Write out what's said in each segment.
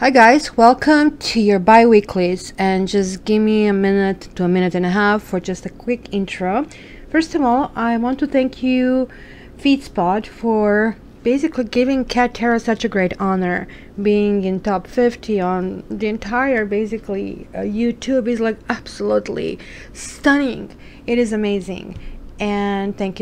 Hi guys, welcome to your bi-weeklies, and just give me a minute to a minute and a half for just a quick intro. First of all, I want to thank you FeedSpot for basically giving Cat Tarot such a great honor. Being in top 50 on the entire basically YouTube is like absolutely stunning. It is amazing. And thank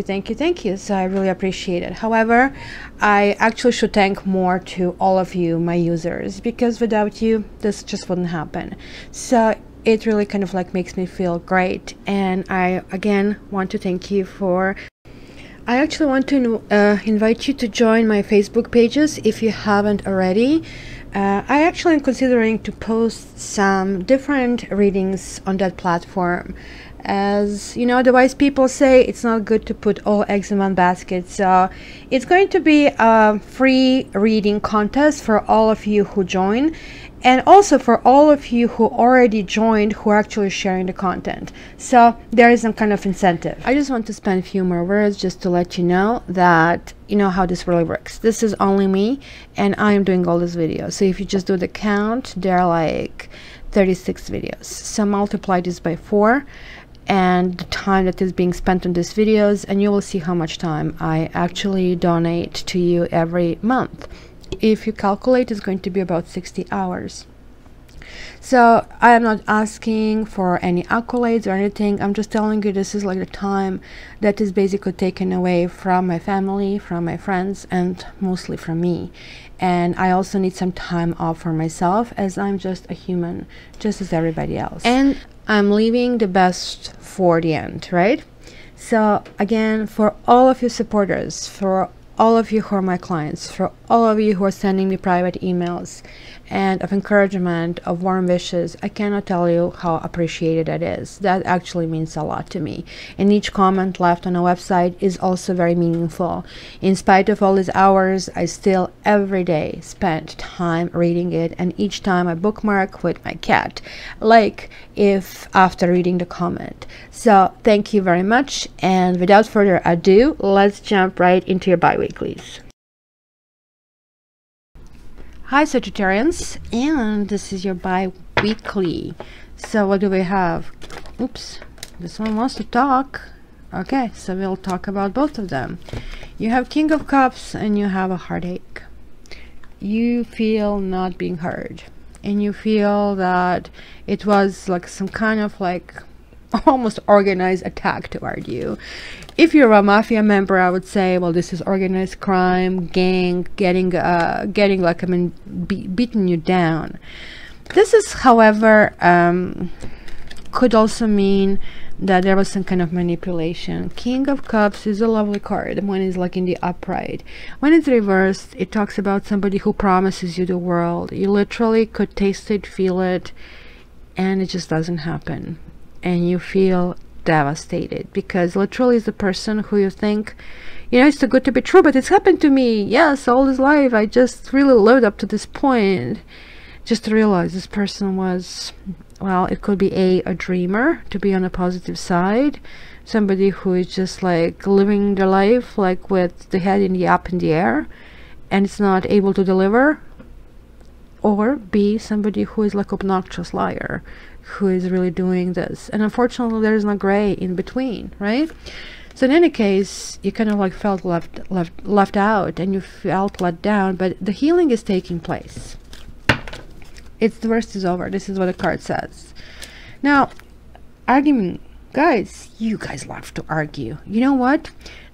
you, so I really appreciate it. However, I actually should thank more to all of you, my users, because without you this just wouldn't happen. So it really kind of like makes me feel great, and I again want to thank you for I actually want to invite you to join my Facebook pages if you haven't already. I actually am considering to post some different readings on that platform. As you know, the wise people say it's not good to put all eggs in one basket. So it's going to be a free reading contest for all of you who join, and also for all of you who already joined who are actually sharing the content. So there is some kind of incentive. I just want to spend a few more words just to let you know that you know how this really works. This is only me, and I am doing all these videos. So if you just do the count, there are like 36 videos. So multiply this by 4 and the time that is being spent on these videos, and you will see how much time I actually donate to you every month. If you calculate, it's going to be about 60 hours. So I am not asking for any accolades or anything. I'm just telling you this is like the time that is basically taken away from my family, from my friends, and mostly from me. And I also need some time off for myself, as I'm just a human, just as everybody else. And I'm leaving the best for the end, right? So again, for all of you supporters, for all of you who are my clients, for all of you who are sending me private emails and of encouragement, of warm wishes, I cannot tell you how appreciated that is. That actually means a lot to me. And each comment left on a website is also very meaningful. In spite of all these hours, I still every day spend time reading it, and each time I bookmark with my cat, like if after reading the comment. So thank you very much, and without further ado, let's jump right into your bi-weeklies. Hi Sagittarians, and this is your bi-weekly. So what do we have? Oops, this one wants to talk. Okay, so we'll talk about both of them. You have King of Cups and you have a heartache. You feel not being heard, and you feel that it was like some kind of like almost organized attack toward you. If you're a mafia member, I would say, well, this is organized crime, gang, getting like, I mean, beating you down. This is, however, could also mean that there was some kind of manipulation. King of Cups is a lovely card when it's like in the upright. When it's reversed, it talks about somebody who promises you the world. You literally could taste it, feel it, and it just doesn't happen. And you feel devastated, because literally is the person who you think, you know, it's too good to be true, but it's happened to me. Yes, all this life I just really lived up to this point. Just to realize this person was, well, it could be a dreamer, to be on the positive side, somebody who is just like living their life like with the head in the up in the air, and it's not able to deliver. Or B, somebody who is like obnoxious liar, who is really doing this, and unfortunately there is no gray in between, right? So in any case, you kind of like felt left out, and you felt let down, but the healing is taking place. It's the worst is over. This is what the card says. Now, argument, guys, you guys love to argue. You know what?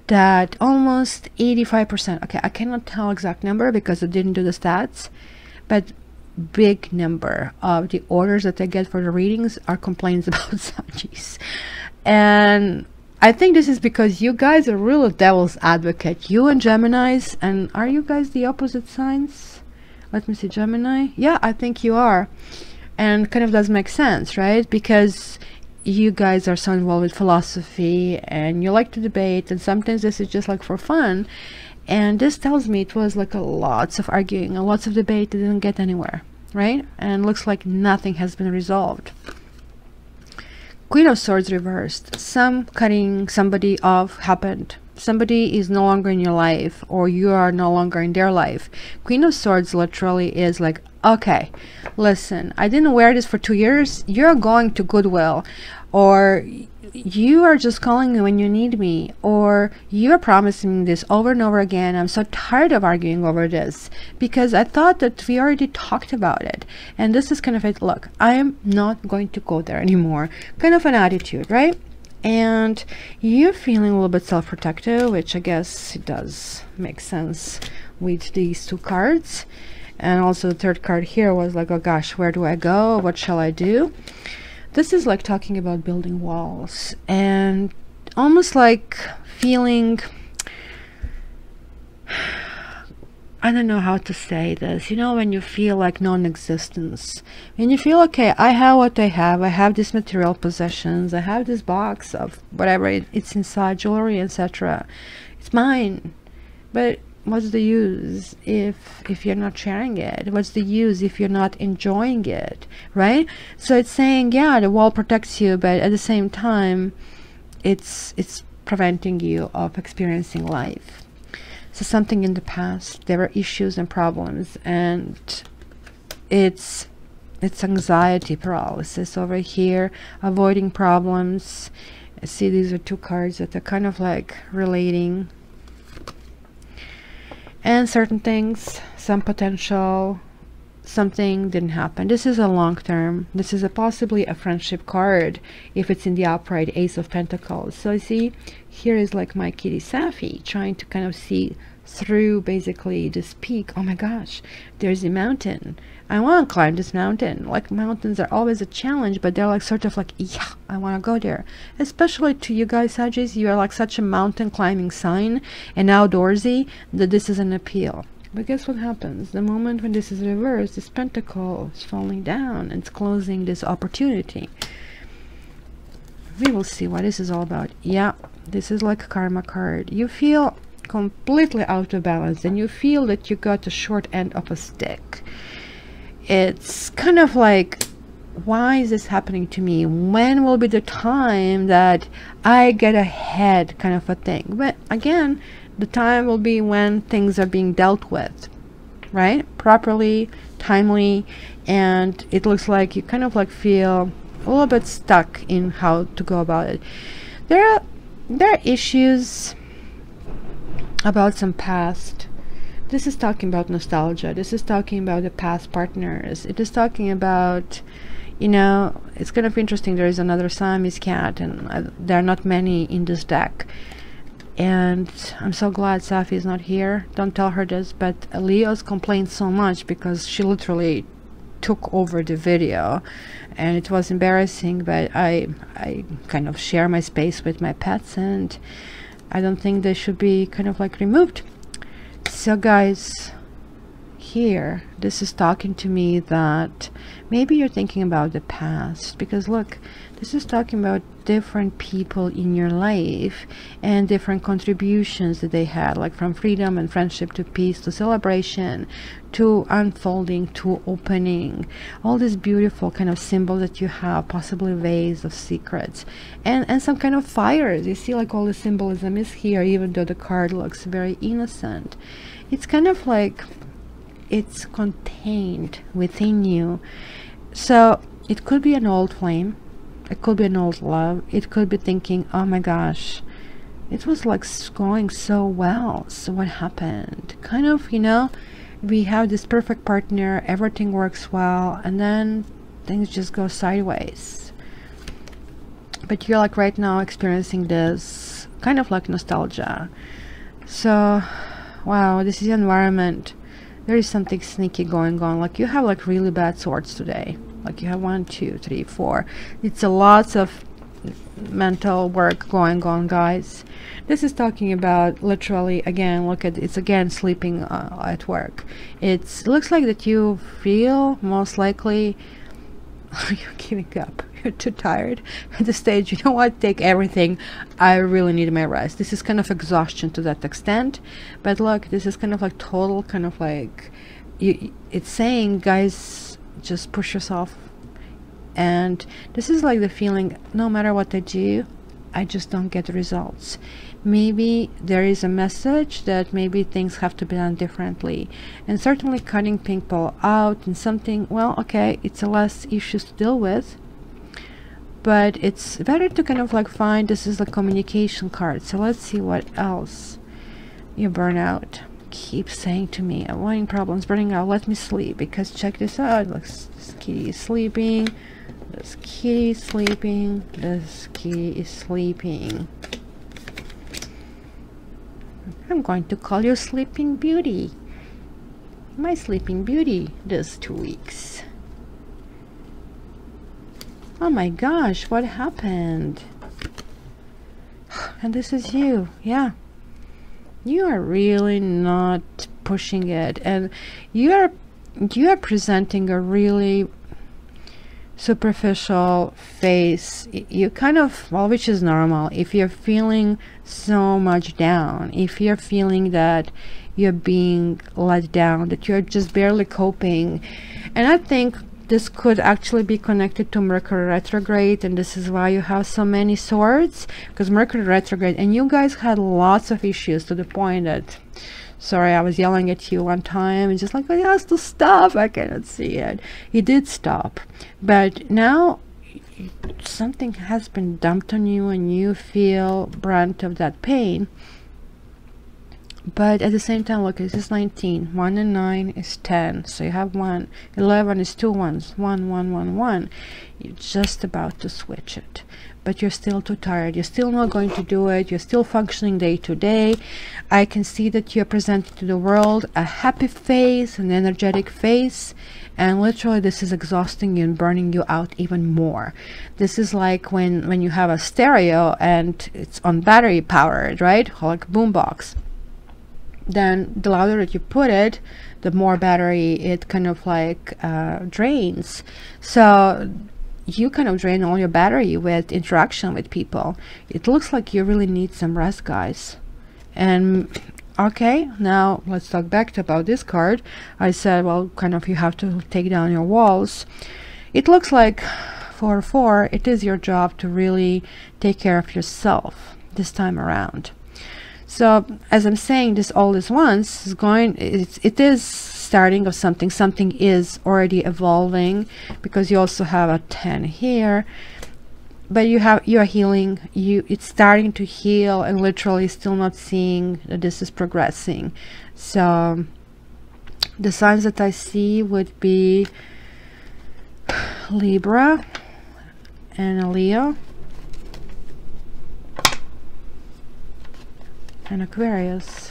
That almost 85%, okay, I cannot tell exact number because I didn't do the stats, but big number of the orders that I get for the readings are complaints about Sagis. And I think this is because you guys are real devil's advocate, you and Geminis. And are you guys the opposite signs? Let me see, Gemini. Yeah, I think you are. And kind of does make sense, right? Because you guys are so involved with philosophy and you like to debate, and sometimes this is just like for fun. And this tells me it was like lots of arguing and lots of debate that didn't get anywhere, right? And looks like nothing has been resolved. Queen of Swords reversed. Some cutting somebody off happened. Somebody is no longer in your life, or you are no longer in their life. Queen of Swords literally is like, okay, listen, I didn't wear this for 2 years. You're going to Goodwill, or you are just calling me when you need me, or you're promising me this over and over again. I'm so tired of arguing over this because I thought that we already talked about it. And this is kind of it. Look, I am not going to go there anymore. Kind of an attitude, right? And you're feeling a little bit self-protective, which I guess it does make sense with these two cards. And also the third card here was like, oh gosh, where do I go? What shall I do? This is like talking about building walls and almost like feeling, I don't know how to say this, you know, when you feel like non-existence, when you feel, okay, I have what I have these material possessions, I have this box of whatever it's inside, jewelry, etc. It's mine, but what's the use if you're not sharing it? What's the use if you're not enjoying it, right? So it's saying, yeah, the wall protects you, but at the same time it's preventing you of experiencing life. So something in the past, there were issues and problems, and it's anxiety paralysis over here, avoiding problems. I see these are two cards that are kind of like relating, and certain things, some potential, something didn't happen. This is a long term. This is possibly a friendship card if it's in the upright, Ace of Pentacles. So you see, here is like my kitty Safi trying to kind of see through basically this peak. Oh my gosh, there's a mountain. I want to climb this mountain. Like, mountains are always a challenge, but they're like sort of like, yeah, I want to go there. Especially to you guys, Sagittarius, you are like such a mountain climbing sign and outdoorsy that this is an appeal. But guess what happens? The moment when this is reversed, this pentacle is falling down and it's closing this opportunity. We will see what this is all about. Yeah, this is like a karma card. You feel completely out of balance and you feel that you got a short end of a stick. It's kind of like, why is this happening to me? When will be the time that I get ahead, kind of a thing? But again, the time will be when things are being dealt with, right? Properly, timely, and it looks like you kind of like feel a little bit stuck in how to go about it. There are issues about some past. This is talking about nostalgia. This is talking about the past partners. It is talking about, you know, it's going to be interesting. There is another Siamese cat, and there are not many in this deck. And I'm so glad Safi is not here. Don't tell her this, but Leo's complained so much because she literally took over the video, and it was embarrassing. But I kind of share my space with my pets, and I don't think they should be kind of like removed. So guys, here this is talking to me that maybe you're thinking about the past, because look, this is talking about different people in your life and different contributions that they had, like from freedom and friendship to peace to celebration to unfolding to opening, all this beautiful kind of symbol that you have, possibly vase of secrets and some kind of fires. You see, like, all the symbolism is here, even though the card looks very innocent. It's kind of like it's contained within you. So it could be an old flame, it could be an old love, it could be thinking, oh my gosh, it was like going so well, so what happened? Kind of, you know, we have this perfect partner, everything works well, and then things just go sideways. But you're like right now experiencing this kind of like nostalgia. So wow, this is the environment. There is something sneaky going on. Like, you have like really bad swords today. Like, you have 1, 2, 3, 4. It's a lots of mental work going on, guys. This is talking about literally, again, look at it's again sleeping at work. It looks like that you feel most likely you're giving up. You're too tired at the stage. You know what? Take everything. I really need my rest. This is kind of exhaustion to that extent. But look, this is kind of like total kind of like it's saying, guys, just push yourself. and this is like the feeling, no matter what I do, I just don't get the results. Maybe there is a message that maybe things have to be done differently, and certainly cutting people out and something, well, okay, it's a less issues to deal with, but it's better to kind of like find, this is the communication card. So let's see what else. You burn out. Keep saying to me, avoiding problems, burning out, let me sleep, because check this out. Look, this kitty is sleeping, this kitty is sleeping, this kitty is sleeping. I'm going to call you Sleeping Beauty. My Sleeping Beauty this 2 weeks. Oh my gosh, what happened? And this is you, yeah. You are really not pushing it, and you are presenting a really superficial face. You kind of, well, which is normal if you're feeling so much down, if you're feeling that you're being let down, that you're just barely coping. And I think this could actually be connected to Mercury retrograde, and this is why you have so many swords, because Mercury retrograde, and you guys had lots of issues to the point that, sorry, I was yelling at you one time and just like, oh, he has to stop, I cannot see it. He did stop, but now something has been dumped on you and you feel brunt of that pain. But at the same time, look, this is 19. 1 and 9 is 10. So you have 1. 11 is 2 ones. 1, 1, 1, 1. You're just about to switch it. But you're still too tired. You're still not going to do it. You're still functioning day to day. I can see that you're presenting to the world a happy face, an energetic face. And literally this is exhausting you and burning you out even more. This is like when you have a stereo and it's on battery powered, right? Like boombox. Then the louder that you put it, the more battery it kind of like drains. So you kind of drain all your battery with interaction with people. It looks like you really need some rest, guys. And okay, now let's talk back about this card. I said, well, kind of you have to take down your walls. It looks like for 4, it is your job to really take care of yourself this time around. So as I'm saying this all this once is going, it is starting of something. Something is already evolving, because you also have a 10 here, but you are healing. It's starting to heal, and literally still not seeing that this is progressing. So the signs that I see would be Libra and a Leo and Aquarius.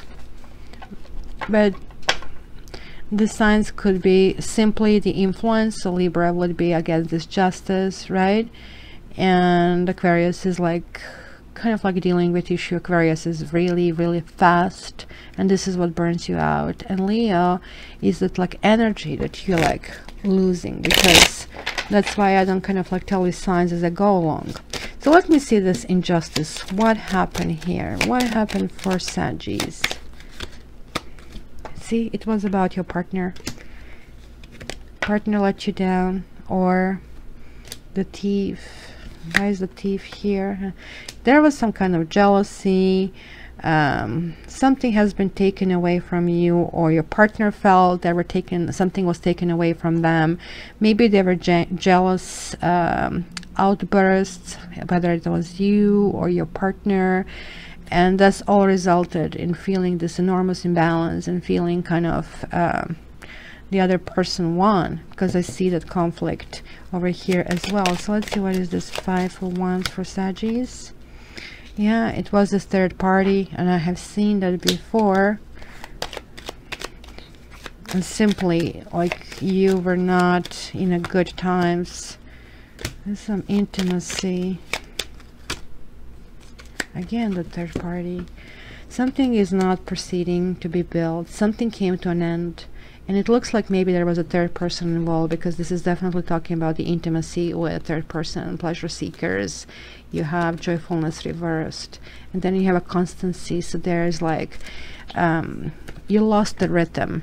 But the signs could be simply the influence. So Libra would be against this justice, right? And Aquarius is like kind of like dealing with issue. Aquarius is really, really fast, and this is what burns you out. And Leo is that like energy that you're like losing, because that's why I don't kind of like tell these signs as I go along. So let me see this injustice. What happened here? What happened for Saggies? See, it was about your partner. Partner let you down, or the thief. Why is the thief here? There was some kind of jealousy. Something has been taken away from you, or your partner felt they were taken, something was taken away from them. Maybe they were jealous outbursts, whether it was you or your partner, and that's all resulted in feeling this enormous imbalance and feeling kind of the other person won, because I see that conflict over here as well. So let's see, what is this 5 of Wands for Saggies? Yeah, it was this third party, and I have seen that before. And simply like you were not in a good times. There's some intimacy. Again, the third party. Something is not proceeding to be built. Something came to an end. And it looks like maybe there was a third person involved, because this is definitely talking about the intimacy with third person, pleasure seekers. You have joyfulness reversed. And then you have a constancy. So there's like, you lost the rhythm.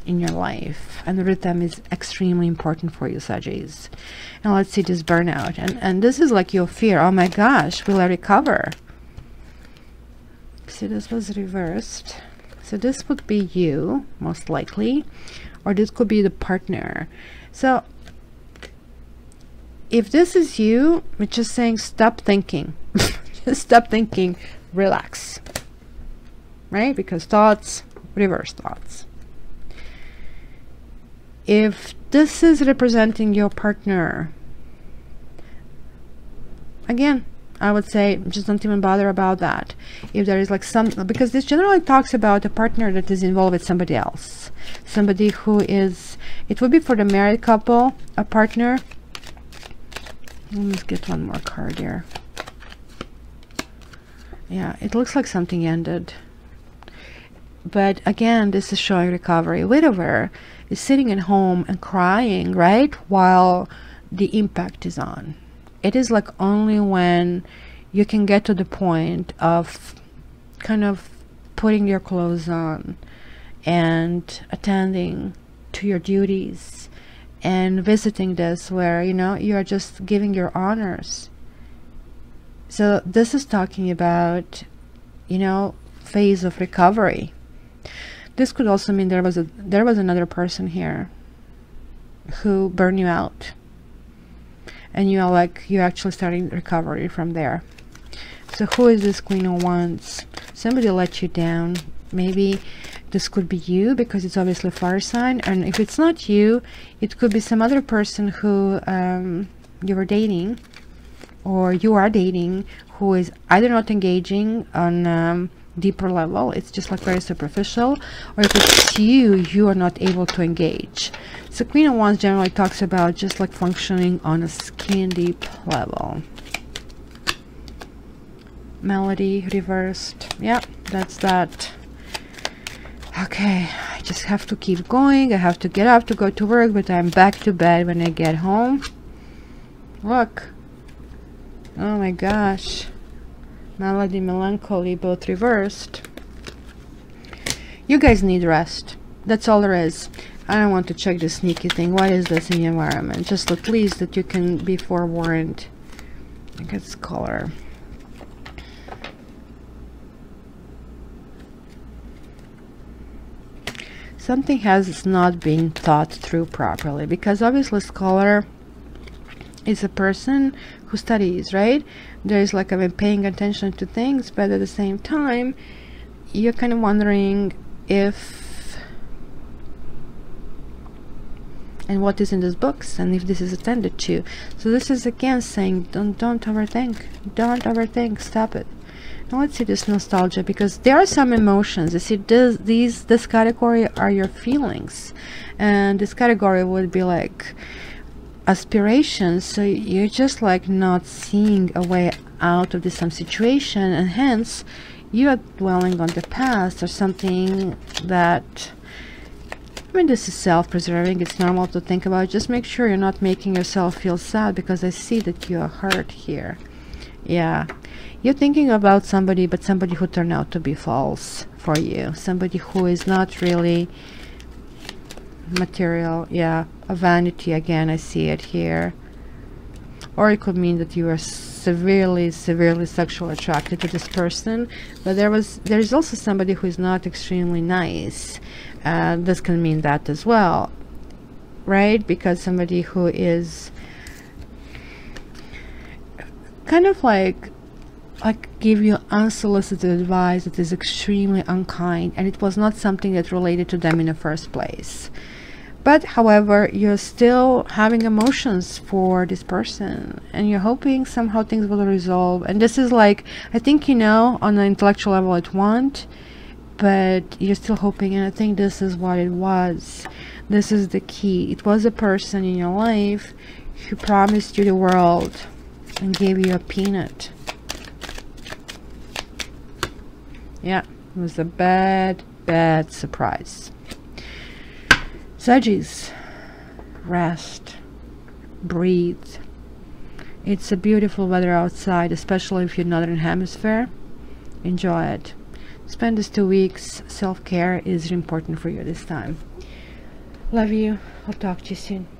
in your life, and rhythm is extremely important for you, Saggies. And let's see this burnout, and this is like your fear. Oh my gosh, will I recover? See, this was reversed. So this would be you, most likely, or this could be the partner. So if this is you, it's just saying stop thinking. Just stop thinking, relax, right? Because thoughts, reverse thoughts. If this is representing your partner, again, I would say just don't even bother about that. If there is like some, because this generally talks about a partner that is involved with somebody else, somebody who is, it would be for the married couple, a partner. Let's get one more card here. Yeah, it looks like something ended. But again, this is showing recovery. Widower is sitting at home and crying, right? While the impact is on. It is like only when you can get to the point of kind of putting your clothes on and attending to your duties and visiting this, where, you know, you are just giving your honors. So this is talking about, you know, phase of recovery. This could also mean there was another person here who burned you out, and you are like, you're actually starting recovery from there. So who is this Queen of Wands? Somebody let you down. Maybe this could be you, because it's obviously fire sign, and if it's not you, it could be some other person who you were dating, or you are dating, who is either not engaging on deeper level, it's just like very superficial, or if it's you, you are not able to engage. So Queen of Wands generally talks about just like functioning on a skin deep level. Melody reversed. Yeah, that's that. Okay, I just have to keep going. I have to get up to go to work, but I'm back to bed when I get home. Look. Oh my gosh. Melody, melancholy, both reversed. You guys need rest. That's all there is. I don't want to check the sneaky thing. What is this in the environment? Just at least that you can be forewarned. I think it's color. Something has not been thought through properly, because obviously scholar is a person who studies, right? There's like I've been paying attention to things, but at the same time you're kind of wondering if and what is in these books, and if this is attended to. So this is again saying don't overthink, don't overthink, stop it. Now let's see this nostalgia, because there are some emotions. You see, this category are your feelings, and this category would be like aspirations. So you're just like not seeing a way out of this some situation, and hence you are dwelling on the past or something that, I mean, this is self-preserving. It's normal to think about. Just make sure you're not making yourself feel sad, because I see that you are hurt here. Yeah, you're thinking about somebody, but somebody who turned out to be false for you, somebody who is not really material. Yeah, a vanity again, I see it here. Or it could mean that you are severely sexually attracted to this person, but there's also somebody who is not extremely nice. This can mean that as well, right? Because somebody who is kind of like give you unsolicited advice that is extremely unkind, and it was not something that related to them in the first place. But however, you're still having emotions for this person, and you're hoping somehow things will resolve. And this is like, I think, you know, on an intellectual level it won't, but you're still hoping, and I think this is what it was. This is the key. It was a person in your life who promised you the world and gave you a peanut. Yeah, it was a bad surprise. Saggies, rest, breathe. It's a beautiful weather outside, especially if you're Northern Hemisphere. Enjoy it. Spend these 2 weeks. Self-care is important for you this time. Love you. I'll talk to you soon.